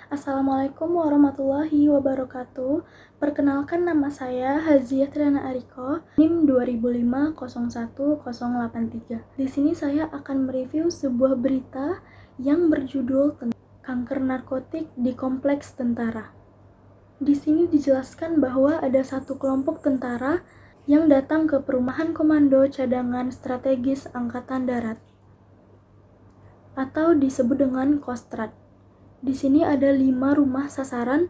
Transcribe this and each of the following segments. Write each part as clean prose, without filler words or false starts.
Assalamualaikum warahmatullahi wabarakatuh. Perkenalkan, nama saya Haziah Triana Ariko, NIM 2005018083. Di sini saya akan mereview sebuah berita yang berjudul tentang kanker narkotik di kompleks tentara. Di sini dijelaskan bahwa ada satu kelompok tentara yang datang ke perumahan Komando Cadangan Strategis Angkatan Darat atau disebut dengan Kostrad. Di sini ada 5 rumah sasaran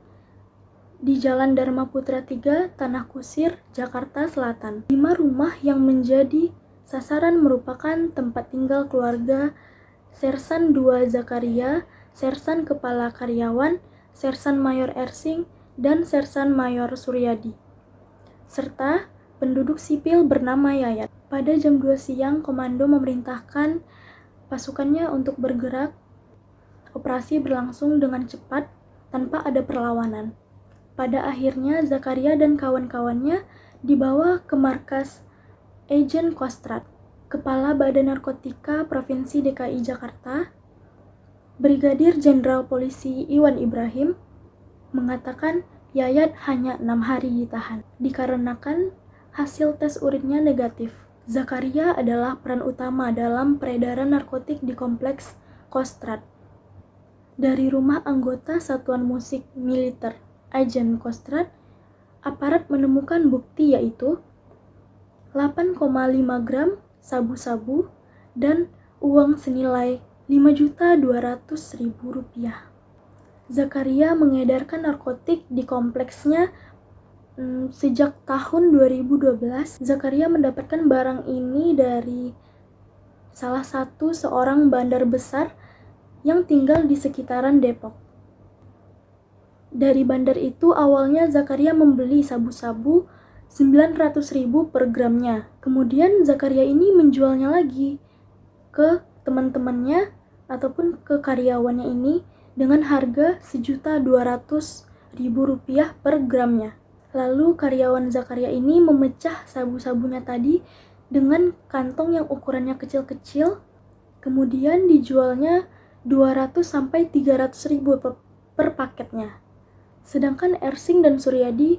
di Jalan Dharma Putra 3, Tanah Kusir, Jakarta Selatan. 5 rumah yang menjadi sasaran merupakan tempat tinggal keluarga Sersan II Zakaria, Sersan Kepala Karyawan, Sersan Mayor Ersing, dan Sersan Mayor Suryadi, serta penduduk sipil bernama Yayat. Pada jam 2 siang, komando memerintahkan pasukannya untuk bergerak. Operasi berlangsung dengan cepat, tanpa ada perlawanan. Pada akhirnya, Zakaria dan kawan-kawannya dibawa ke markas Agen Kostrad. Kepala Badan Narkotika Provinsi DKI Jakarta, Brigadir Jenderal Polisi Iwan Ibrahim, mengatakan Yayat hanya 6 hari ditahan, dikarenakan hasil tes urinnya negatif. Zakaria adalah peran utama dalam peredaran narkotik di kompleks Kostrad. Dari rumah anggota Satuan Musik Militer Agen Kostrad, aparat menemukan bukti yaitu 8,5 gram sabu-sabu dan uang senilai Rp5.200.000. Zakaria mengedarkan narkotik di kompleksnya sejak tahun 2012. Zakaria mendapatkan barang ini dari salah satu seorang bandar besar yang tinggal di sekitaran Depok. Dari bandar itu awalnya Zakaria membeli sabu-sabu 900.000 per gramnya. Kemudian Zakaria ini menjualnya lagi ke teman-temannya ataupun ke karyawannya ini dengan harga Rp1.200.000 per gramnya. Lalu karyawan Zakaria ini memecah sabu-sabunya tadi dengan kantong yang ukurannya kecil-kecil, kemudian dijualnya 200-300.000 per paketnya. Sedangkan Ersing dan Suryadi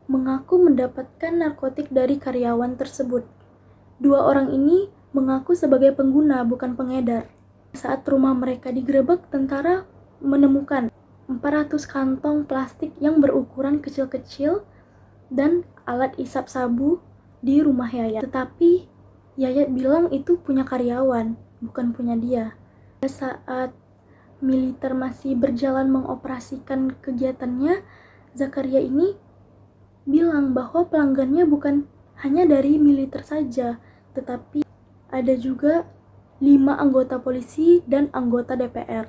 mengaku mendapatkan narkotik dari karyawan tersebut. Dua orang ini mengaku sebagai pengguna, bukan pengedar. Saat rumah mereka digerebek, tentara menemukan 400 kantong plastik yang berukuran kecil-kecil dan alat isap sabu di rumah Yayat. Tetapi Yayat bilang itu punya karyawan, bukan punya dia. Saat militer masih berjalan mengoperasikan kegiatannya, Zakaria ini bilang bahwa pelanggannya bukan hanya dari militer saja, tetapi ada juga 5 anggota polisi dan anggota DPR.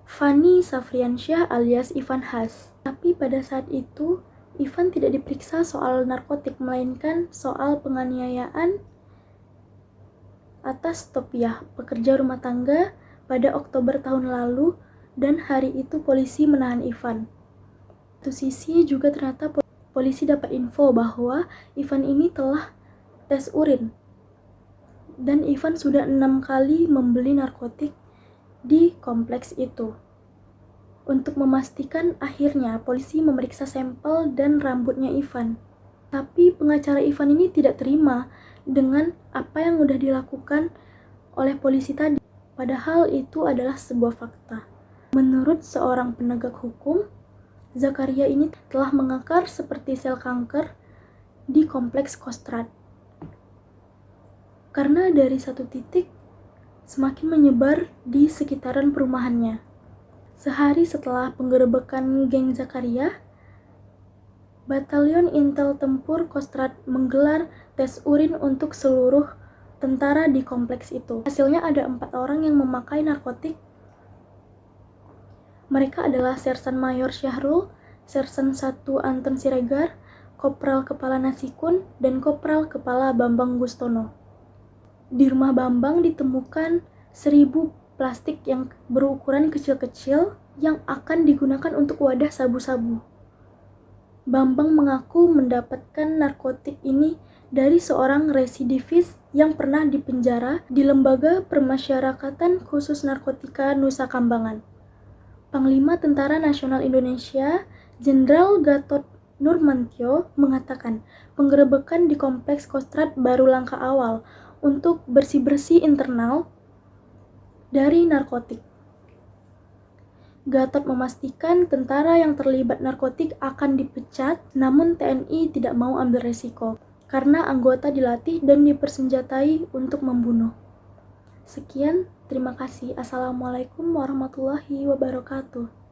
Fani Safriansyah alias Ivan Has. Tapi pada saat itu, Ivan tidak diperiksa soal narkotik, melainkan soal penganiayaan atas Topiah, pekerja rumah tangga, pada Oktober tahun lalu, dan hari itu polisi menahan Ivan. Di satu sisi juga ternyata polisi dapat info bahwa Ivan ini telah tes urin, dan Ivan sudah 6 kali membeli narkotik di kompleks itu. Untuk memastikan, akhirnya polisi memeriksa sampel dan rambutnya Ivan. Tapi pengacara Ivan ini tidak terima dengan apa yang sudah dilakukan oleh polisi tadi, padahal itu adalah sebuah fakta. Menurut seorang penegak hukum, Zakaria ini telah mengakar seperti sel kanker di kompleks Kostrad. Karena dari satu titik semakin menyebar di sekitaran perumahannya. Sehari setelah penggerebekan geng Zakaria, Batalion Intel Tempur Kostrad menggelar tes urin untuk seluruh tentara di kompleks itu. Hasilnya ada 4 orang yang memakai narkotik. Mereka adalah Sersan Mayor Syahrul, Sersan 1 Anton Siregar, Kopral Kepala Nasikun, dan Kopral Kepala Bambang Gustono. Di rumah Bambang ditemukan 1.000 plastik yang berukuran kecil-kecil yang akan digunakan untuk wadah sabu-sabu. Bambang mengaku mendapatkan narkotik ini dari seorang residivis yang pernah dipenjara di Lembaga Permasyarakatan Khusus Narkotika Nusa Kambangan. Panglima Tentara Nasional Indonesia, Jenderal Gatot Nurmantio, mengatakan penggerebekan di Kompleks Kostrad baru langkah awal untuk bersih-bersih internal dari narkotik. Gatot memastikan tentara yang terlibat narkotik akan dipecat, namun TNI tidak mau ambil resiko karena anggota dilatih dan dipersenjatai untuk membunuh. Sekian, terima kasih. Assalamualaikum warahmatullahi wabarakatuh.